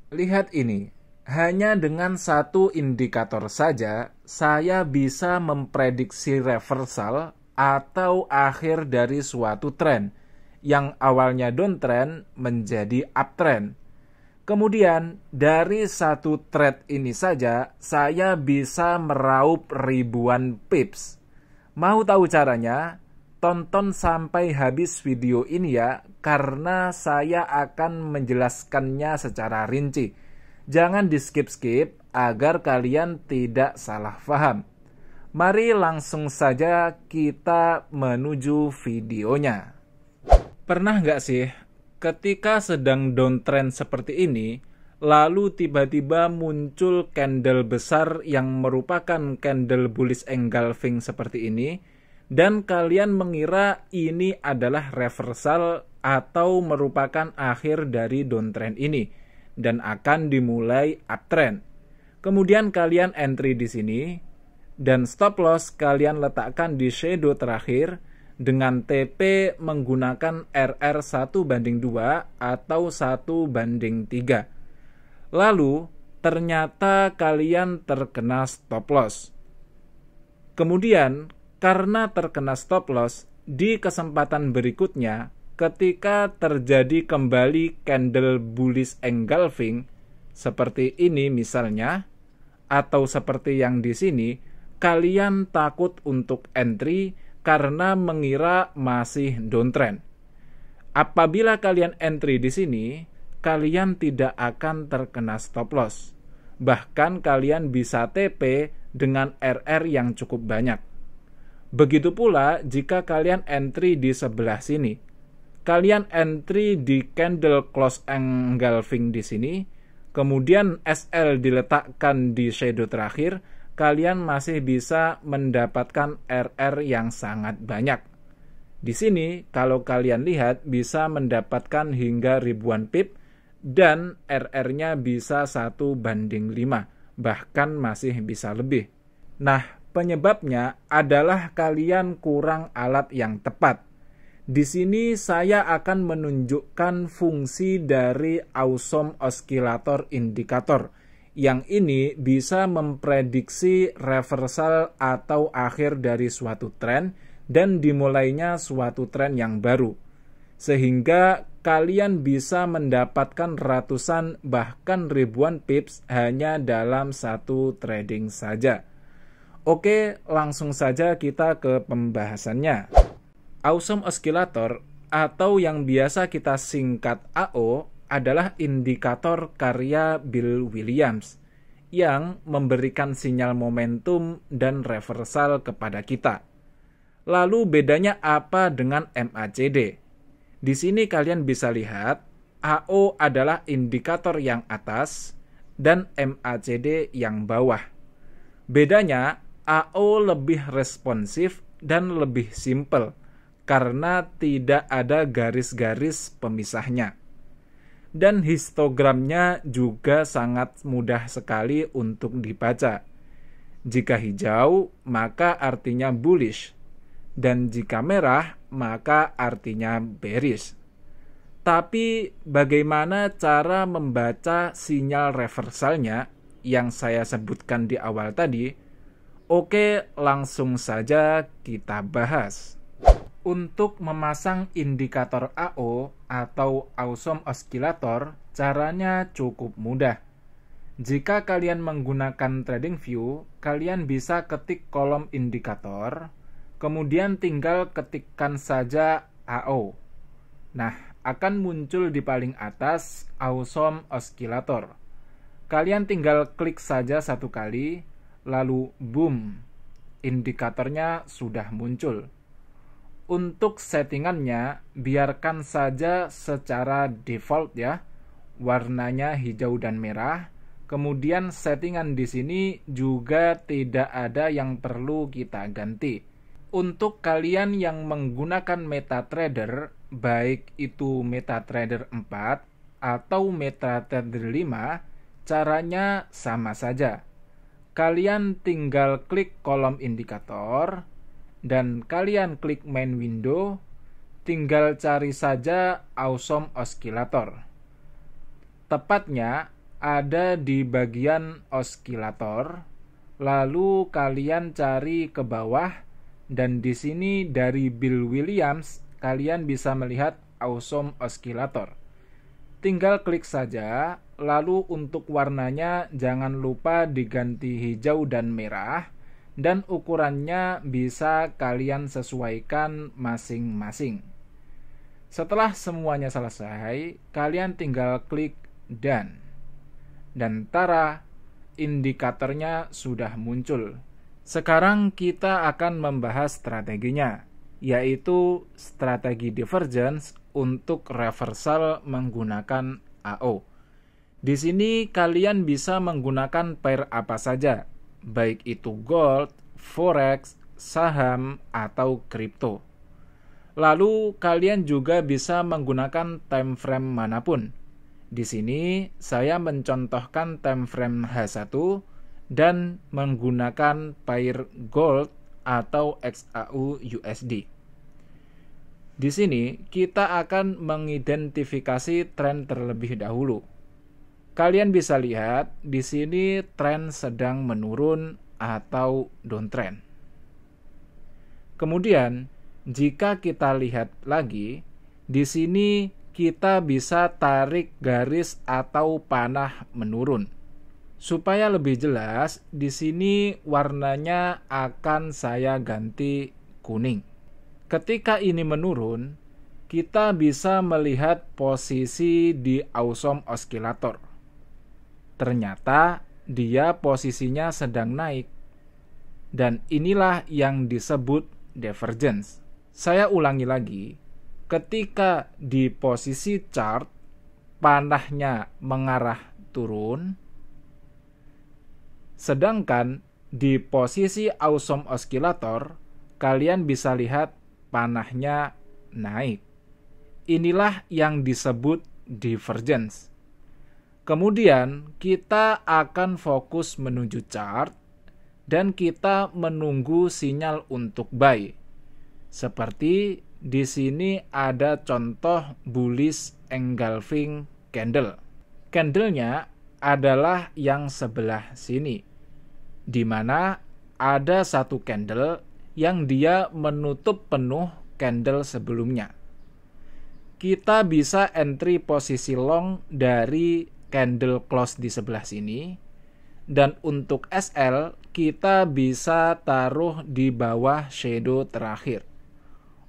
Lihat ini, hanya dengan satu indikator saja, saya bisa memprediksi reversal atau akhir dari suatu tren, yang awalnya downtrend menjadi uptrend. Kemudian, dari satu trade ini saja, saya bisa meraup ribuan pips. Mau tahu caranya? Tonton sampai habis video ini ya, karena saya akan menjelaskannya secara rinci. Jangan di-skip-skip agar kalian tidak salah paham. Mari langsung saja kita menuju videonya. Pernah nggak sih, ketika sedang downtrend seperti ini, lalu tiba-tiba muncul candle besar yang merupakan candle bullish engulfing seperti ini, dan kalian mengira ini adalah reversal atau merupakan akhir dari downtrend ini dan akan dimulai uptrend. Kemudian kalian entry di sini dan stop loss kalian letakkan di shadow terakhir dengan TP menggunakan RR 1:2 atau 1:3. Lalu ternyata kalian terkena stop loss. Kemudian karena terkena stop loss, di kesempatan berikutnya, ketika terjadi kembali candle bullish engulfing, seperti ini misalnya, atau seperti yang di sini, kalian takut untuk entry karena mengira masih downtrend. Apabila kalian entry di sini, kalian tidak akan terkena stop loss. Bahkan kalian bisa TP dengan RR yang cukup banyak. Begitu pula jika kalian entry di sebelah sini. Kalian entry di candle close engulfing di sini, kemudian SL diletakkan di shadow terakhir, kalian masih bisa mendapatkan RR yang sangat banyak. Di sini kalau kalian lihat bisa mendapatkan hingga ribuan pip dan RR-nya bisa 1:5, bahkan masih bisa lebih. Nah, penyebabnya adalah kalian kurang alat yang tepat. Di sini saya akan menunjukkan fungsi dari Awesome Oscillator Indicator. Yang ini bisa memprediksi reversal atau akhir dari suatu tren dan dimulainya suatu tren yang baru. Sehingga kalian bisa mendapatkan ratusan bahkan ribuan pips hanya dalam satu trading saja. Oke, langsung saja kita ke pembahasannya. Awesome Oscillator atau yang biasa kita singkat AO adalah indikator karya Bill Williams yang memberikan sinyal momentum dan reversal kepada kita. Lalu bedanya apa dengan MACD? Di sini kalian bisa lihat AO adalah indikator yang atas dan MACD yang bawah. Bedanya AO lebih responsif dan lebih simple karena tidak ada garis-garis pemisahnya. Dan histogramnya juga sangat mudah sekali untuk dibaca. Jika hijau, maka artinya bullish. Dan jika merah, maka artinya bearish. Tapi bagaimana cara membaca sinyal reversalnya yang saya sebutkan di awal tadi? Oke, langsung saja kita bahas. Untuk memasang indikator AO atau Awesome Oscillator, caranya cukup mudah. Jika kalian menggunakan TradingView, kalian bisa ketik kolom indikator, kemudian tinggal ketikkan saja AO. Nah, akan muncul di paling atas Awesome Oscillator. Kalian tinggal klik saja satu kali, lalu boom, indikatornya sudah muncul. Untuk settingannya, biarkan saja secara default ya, warnanya hijau dan merah. Kemudian settingan di sini juga tidak ada yang perlu kita ganti. Untuk kalian yang menggunakan MetaTrader, baik itu MetaTrader 4 atau MetaTrader 5, caranya sama saja. Kalian tinggal klik kolom indikator, dan kalian klik main window, tinggal cari saja Awesome Oscillator. Tepatnya ada di bagian oskilator, lalu kalian cari ke bawah, dan di sini dari Bill Williams kalian bisa melihat awesome oskilator. Tinggal klik saja, lalu untuk warnanya jangan lupa diganti hijau dan merah, dan ukurannya bisa kalian sesuaikan masing-masing. Setelah semuanya selesai, kalian tinggal klik Done. Dan tara, indikatornya sudah muncul. Sekarang kita akan membahas strateginya, yaitu strategi divergence untuk reversal menggunakan AO. Di sini kalian bisa menggunakan pair apa saja, baik itu gold, forex, saham, atau kripto. Lalu kalian juga bisa menggunakan time frame manapun. Di sini saya mencontohkan time frame H1 dan menggunakan pair gold atau XAU USD. Di sini kita akan mengidentifikasi tren terlebih dahulu. Kalian bisa lihat di sini tren sedang menurun atau downtrend. Kemudian jika kita lihat lagi, di sini kita bisa tarik garis atau panah menurun. Supaya lebih jelas, di sini warnanya akan saya ganti kuning. Ketika ini menurun, kita bisa melihat posisi di awesome oscillator. Ternyata dia posisinya sedang naik. Dan inilah yang disebut divergence. Saya ulangi lagi. Ketika di posisi chart, panahnya mengarah turun, sedangkan di posisi awesome oscillator, kalian bisa lihat panahnya naik. Inilah yang disebut divergence. Kemudian kita akan fokus menuju chart, dan kita menunggu sinyal untuk buy. Seperti di sini ada contoh bullish engulfing candle. Candlenya adalah yang sebelah sini, di mana ada satu candle yang dia menutup penuh candle sebelumnya. Kita bisa entry posisi long dari candle close di sebelah sini, dan untuk SL kita bisa taruh di bawah shadow terakhir.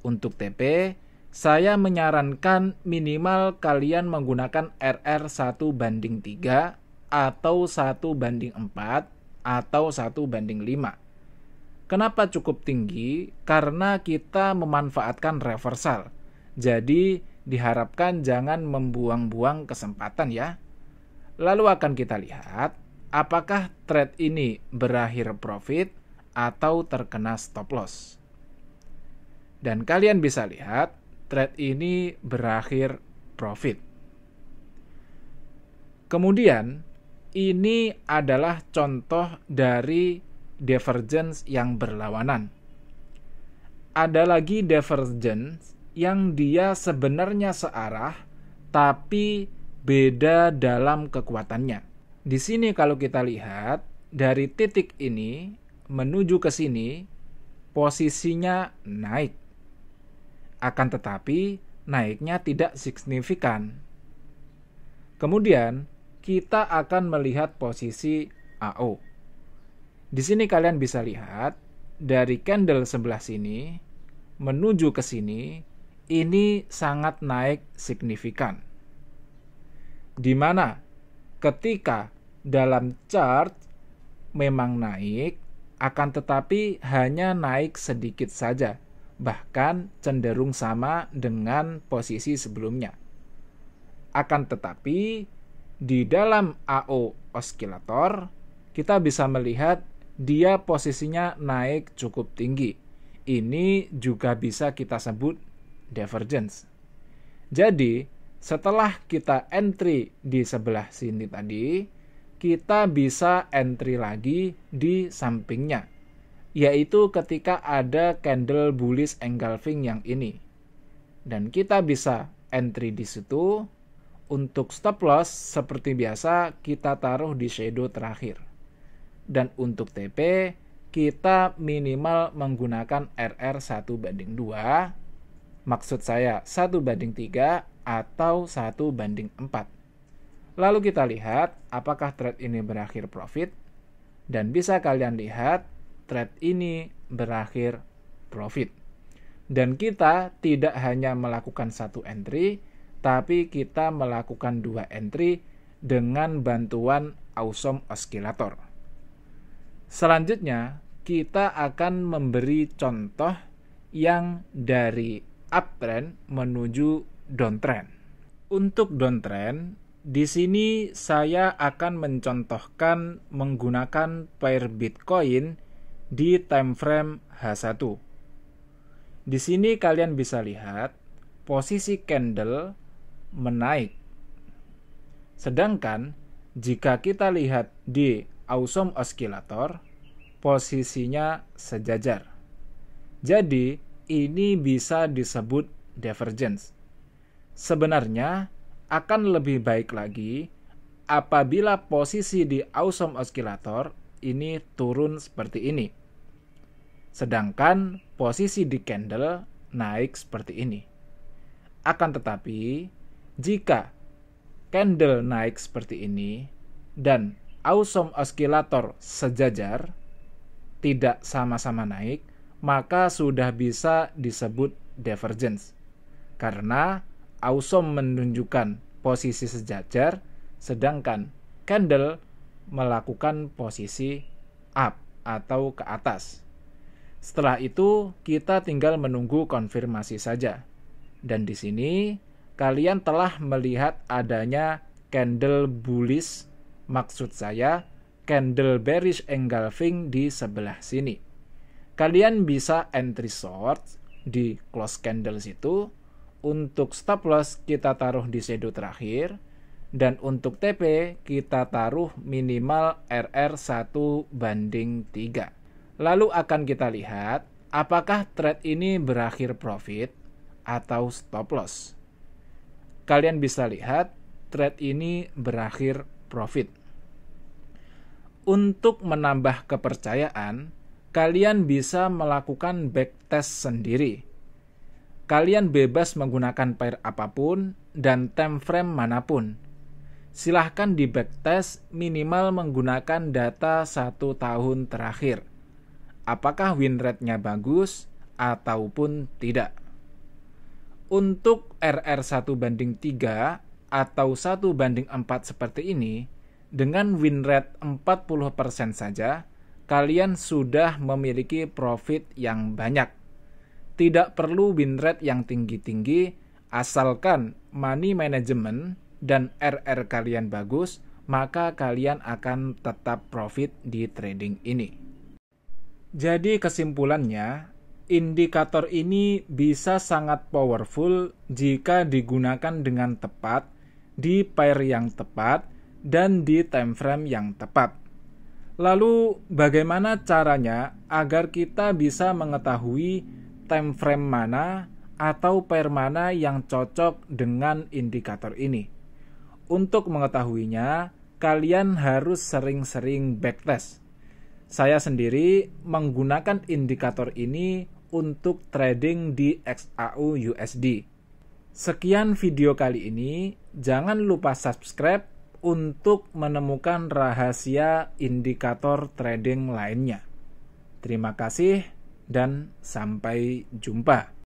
Untuk TP, saya menyarankan minimal kalian menggunakan RR 1:3 atau 1:4 atau 1:5. Kenapa cukup tinggi? Karena kita memanfaatkan reversal. Jadi diharapkan jangan membuang-buang kesempatan ya. Lalu akan kita lihat apakah trade ini berakhir profit atau terkena stop loss. Dan kalian bisa lihat trade ini berakhir profit. Kemudian ini adalah contoh dari divergence yang berlawanan. Ada lagi divergence yang dia sebenarnya searah tapi beda dalam kekuatannya. Di sini kalau kita lihat dari titik ini menuju ke sini posisinya naik. Akan tetapi naiknya tidak signifikan. Kemudian kita akan melihat posisi AO. Di sini kalian bisa lihat dari candle sebelah sini menuju ke sini ini sangat naik signifikan. Di mana ketika dalam chart memang naik, akan tetapi hanya naik sedikit saja, bahkan cenderung sama dengan posisi sebelumnya. Akan tetapi di dalam AO oscillator kita bisa melihat dia posisinya naik cukup tinggi. Ini juga bisa kita sebut divergence. Jadi setelah kita entry di sebelah sini tadi, kita bisa entry lagi di sampingnya, yaitu ketika ada candle bullish engulfing yang ini. Dan kita bisa entry di situ Untuk stop loss seperti biasa kita taruh di shadow terakhir. Dan untuk TP kita minimal menggunakan RR 1/2, maksud saya 1/3 atau 1/4. Lalu kita lihat apakah trade ini berakhir profit, dan bisa kalian lihat trade ini berakhir profit. Dan kita tidak hanya melakukan satu entry, tapi kita melakukan 2 entry dengan bantuan Awesome Oscillator. Selanjutnya, kita akan memberi contoh yang dari uptrend menuju downtrend. Untuk downtrend, di sini saya akan mencontohkan menggunakan pair Bitcoin di time frame H1. Di sini kalian bisa lihat posisi candle menaik. Sedangkan jika kita lihat di Awesome Oscillator, posisinya sejajar. Jadi, ini bisa disebut divergence. Sebenarnya akan lebih baik lagi apabila posisi di Awesome Oscillator ini turun seperti ini. Sedangkan posisi di candle naik seperti ini. Akan tetapi, jika candle naik seperti ini dan Awesome Oscillator sejajar, tidak sama-sama naik, maka sudah bisa disebut divergence. Karena Awesome menunjukkan posisi sejajar, sedangkan candle melakukan posisi up atau ke atas. Setelah itu, kita tinggal menunggu konfirmasi saja. Dan di sini kalian telah melihat adanya candle bullish, maksud saya candle bearish engulfing di sebelah sini. Kalian bisa entry short di close candle situ. Untuk stop loss kita taruh di shadow terakhir, dan untuk TP kita taruh minimal RR 1/3. Lalu akan kita lihat apakah trade ini berakhir profit atau stop loss. Kalian bisa lihat trade ini berakhir profit. Untuk menambah kepercayaan, kalian bisa melakukan backtest sendiri. Kalian bebas menggunakan pair apapun dan time frame manapun. Silahkan di backtest minimal menggunakan data 1 tahun terakhir. Apakah win rate-nya bagus ataupun tidak. Untuk RR 1/3 atau 1/4 seperti ini, dengan win rate 40% saja, kalian sudah memiliki profit yang banyak. Tidak perlu win rate yang tinggi-tinggi, asalkan money management dan RR kalian bagus, maka kalian akan tetap profit di trading ini. Jadi kesimpulannya, indikator ini bisa sangat powerful jika digunakan dengan tepat, di pair yang tepat, dan di time frame yang tepat. Lalu bagaimana caranya agar kita bisa mengetahui time frame mana atau pair mana yang cocok dengan indikator ini? Untuk mengetahuinya, kalian harus sering-sering backtest. Saya sendiri menggunakan indikator ini untuk trading di XAU USD. Sekian video kali ini, jangan lupa subscribe untuk menemukan rahasia indikator trading lainnya. Terima kasih dan sampai jumpa.